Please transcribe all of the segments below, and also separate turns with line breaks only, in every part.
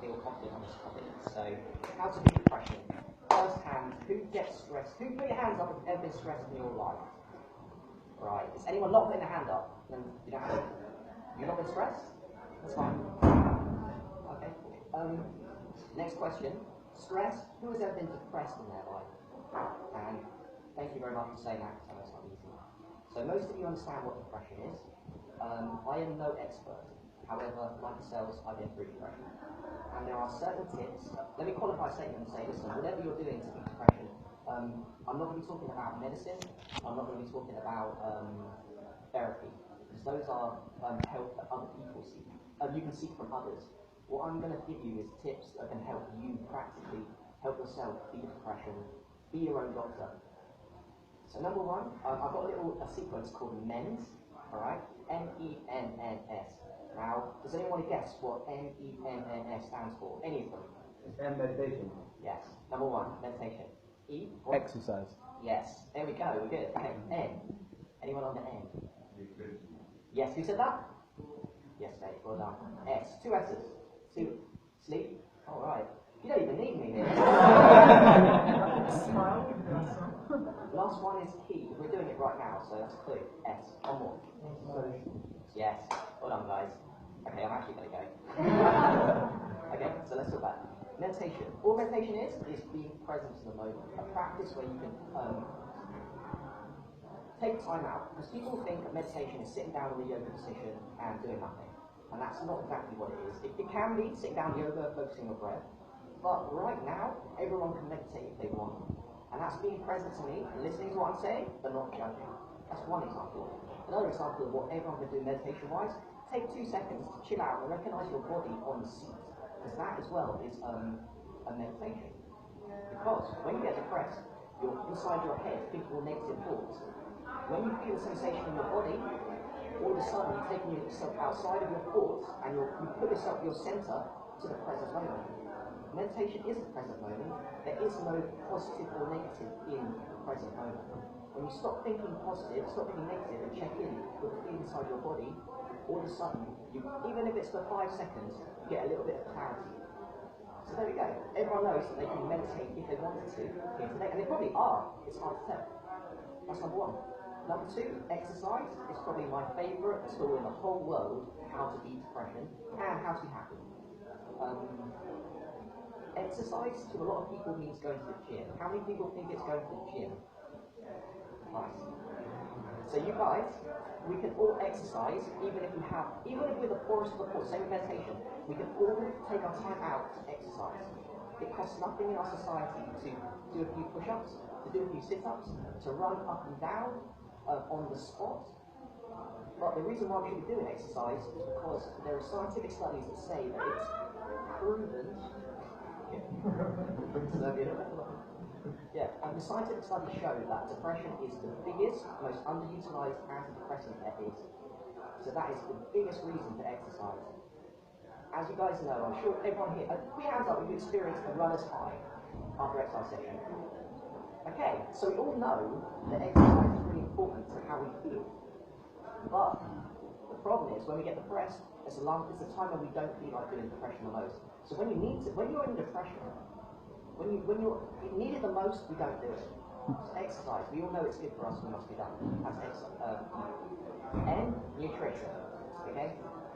feel confident on this topic. So, how to beat depression. First hand, who gets stressed? Who put your hands up if you've ever been stressed in your life? Right. Is anyone not putting their hand up? Then you don't have to. You've not been stressed? That's fine. Okay. Next question. Stress. Who has ever been depressed in their life? And thank you very much for saying that, because I know it's not easy. So most of you understand what depression is. I am no expert. However, like yourselves, I've been through depression. And there are certain tips. Let me qualify a statement and say, listen, whatever you're doing to beat depression, I'm not going to be talking about medicine. I'm not going to be talking about therapy, because those are help that other people seek. You can seek from others. What I'm going to give you is tips that can help you practically help yourself beat depression, be your own doctor. So number one, I've got a sequence called MENS, alright? MENNS. Now, does anyone guess what MENNS stands for? Any of them?
It's meditation.
Yes. Number one, meditation. E?
Exercise.
Yes. There we go, we're good. Okay, N. Anyone on the N? Yes, who said that? Yes, mate, well done. S. Two S's. Two. Sleep. Alright. You don't even need me here. Last one is key. We're doing it right now, so that's a clue. S. One more. Yes. Well done, guys. Okay, I'm actually going to go. Okay, so let's talk about meditation. All meditation is being present in the moment. A practice where you can take time out. Because people think that meditation is sitting down in the yoga position and doing nothing. And that's not exactly what it is. It can be sitting down yoga, focusing on your breath. But right now, everyone can meditate if they want. And that's being present to me, listening to what I'm saying, but not judging. That's one example. Another example of what everyone can do meditation-wise, take 2 seconds to chill out and recognize your body on the seat. Because that as well is a meditation. Because when you get depressed, you're inside your head thinking all negative thoughts. When you feel the sensation in your body, all of a sudden you're taking yourself outside of your thoughts and you put yourself, your center, to the present moment. Meditation is the present moment. There is no positive or negative in the present moment. When you stop thinking positive, stop thinking negative, and check in with the feeling inside your body, all of a sudden, even if it's for 5 seconds, you get a little bit of clarity. So there we go. Everyone knows that they can meditate if they wanted to here today, and they probably are. It's hard to tell. That's number one. Number two, exercise is probably my favourite tool in the whole world, how to beat depression and how to be happy. Exercise to a lot of people means going to the gym. How many people think it's going to the gym? Nice. So you guys, we can all exercise, even if we're the poorest of the poor, same with meditation, we can all take our time out to exercise. It costs nothing in our society to do a few push-ups, to do a few sit-ups, to run up and down on the spot. But the reason why we should be doing exercise is because there are scientific studies that say that it's proven. And the scientific studies show that depression is the biggest, most underutilized antidepressant there is. So that is the biggest reason to exercise. As you guys know, I'm sure everyone here, put your hands up if you experienced a runner's high after exercise session. Okay, so we all know that exercise is really important to how we feel. But the problem is, when we get depressed, it's the time when we don't feel like doing depression the most. So when you're in depression, when you're needed the most, we don't do it. So exercise, we all know it's good for us, we must be done. That's exercise. And nutrition. Okay?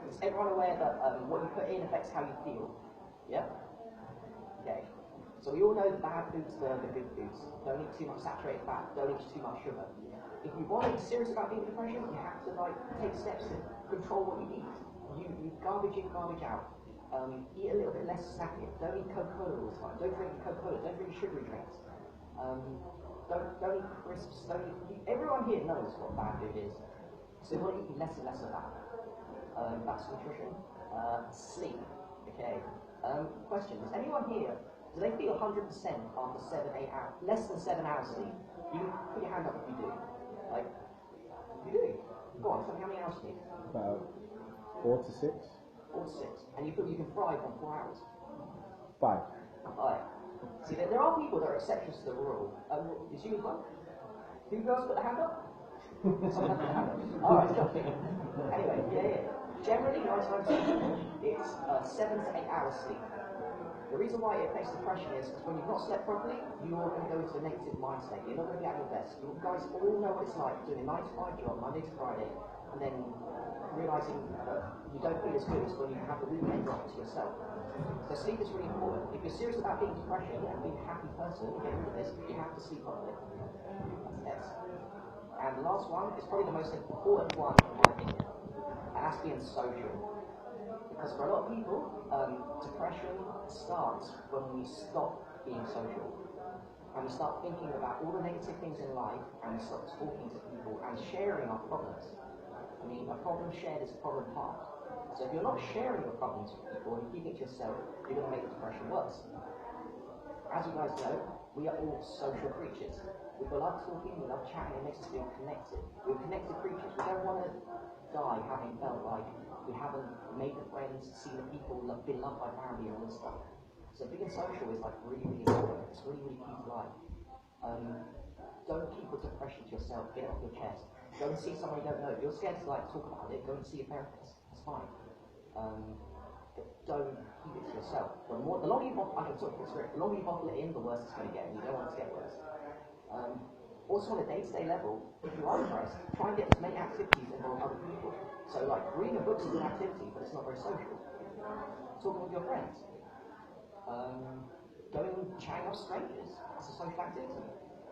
Is everyone aware that what you put in affects how you feel? Yeah? Okay. So we all know the bad foods are the good foods. Don't eat too much saturated fat, don't eat too much sugar. If you want to be serious about being depression, you have to take steps to control what you eat. You garbage in, garbage out. Eat a little bit less snacking. Don't eat Coca-Cola all the time. Don't drink Coca-Cola. Don't drink sugary drinks. Don't eat crisps. Everyone here knows what bad food is. So you want to eat less and less of that. That's nutrition. Sleep. Okay. Question: Does anyone here, do they feel 100% after 7-8 hours, less than 7 hours sleep? You put your hand up if you do. Like, you do. Go on, tell me how many hours you need.
About 4 to 6.
4 to 6. And you feel you can thrive on 4 hours?
5.
Alright. See, there are people that are exceptions to the rule. Is you as well? Who girls put their hand up? Someone put their hand up. Alright, stop. Anyway, yeah. Generally, 9 times it's 7 to 8 hours sleep. The reason why it affects depression is because when you've not slept properly, you're going to go into a negative mind state. You're not going to be at your best. You guys all know what it's like doing a 9-to-5 job Monday to Friday, and then realising that you don't feel as good as when you have the weekend off to yourself. So sleep is really important. If you're serious about being depression and being a happy person and getting rid of this, you have to sleep properly. That's X. And the last one is probably the most important one in my opinion, and that's being social. Because for a lot of people, depression starts when we stop being social. And we start thinking about all the negative things in life, and we stop talking to people and sharing our problems. I mean, a problem shared is a problem halved. So if you're not sharing your problems with people and keeping it to yourself, you're going to make the depression worse. As you guys know, we are all social creatures. We love talking, we love chatting, it makes us feel connected. We're connected creatures. We don't want to die having felt like we haven't made the friends, seen the people, been loved by family, and all this stuff. So being social is like really, really important. It's really, really key to life. Don't keep your depression to yourself. Get it off your chest. Go and see someone you don't know. If you're scared to like talk about it, go and see a therapist. That's fine. But don't keep it to yourself. The longer you bottle, I can talk from experience. The longer you bottle it in, the worse it's going to get. And you don't want it to get worse. Also on a day-to-day level, if you are depressed, try and get as many activities involving other people. So like reading a book is an activity, but it's not very social. Talking with your friends. Going and chatting with strangers. That's a social activity.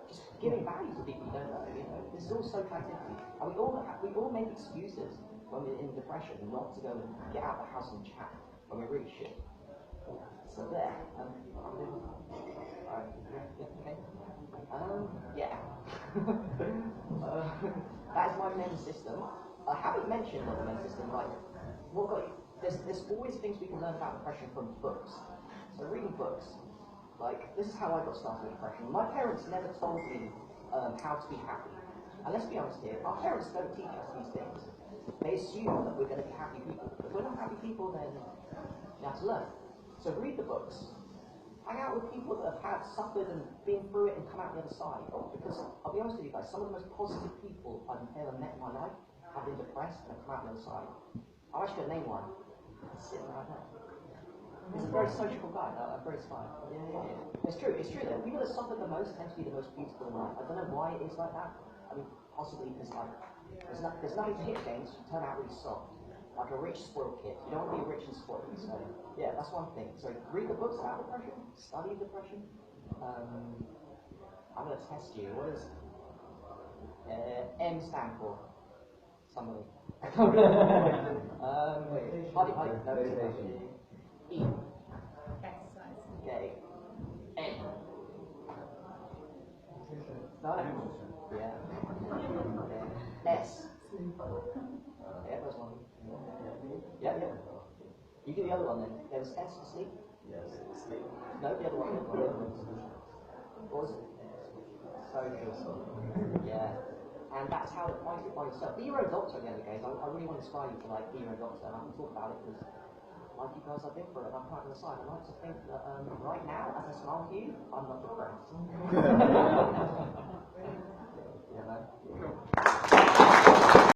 Just giving value to people you don't know, you know. This is all social activity. And we all make excuses when we're in depression not to go and get out of the house and chat when we're really shit. So there. Okay. Yeah. That is my men's system. I haven't mentioned the men's system, like, there's always things we can learn about depression from books. So reading books, like, this is how I got started with depression. My parents never told me how to be happy. And let's be honest here, our parents don't teach us these things. They assume that we're going to be happy people. If we're not happy people, then you have to learn. So read the books. Hang out with people that have suffered and been through it and come out the other side. Because I'll be honest with you guys, some of the most positive people I've ever met in my life have been depressed and have come out the other side. I'm actually going to name one. He's sitting right there. He's a very sociable guy, very smart. Yeah. It's true though. People that suffer the most tend to be the most beautiful in life. I don't know why it is like that. I mean, possibly because like, there's nothing to hit against, you turn out really soft. Like a rich, spoiled kid. You don't want to be rich and spoiled. So, yeah, that's one thing. So, read the books about depression, study depression. I'm going to test you. What does M stand for? Somebody. Holly, no, E.
Exercise.
Okay. N. No? Yeah. S. Yeah, there's one. Yeah. You do the other one then. There was S for sleep?
Yes, sleep.
No, the other one. What was it? Social. Yeah. And that's how to fight it by yourself. Be your own doctor at the end of the game. I really want to inspire you to like be your own doctor, and I can talk about it because like you guys, I've been through it and I'm quite on the side. I like to think that right now, as I smile to you, I'm not depressed. Yeah, man.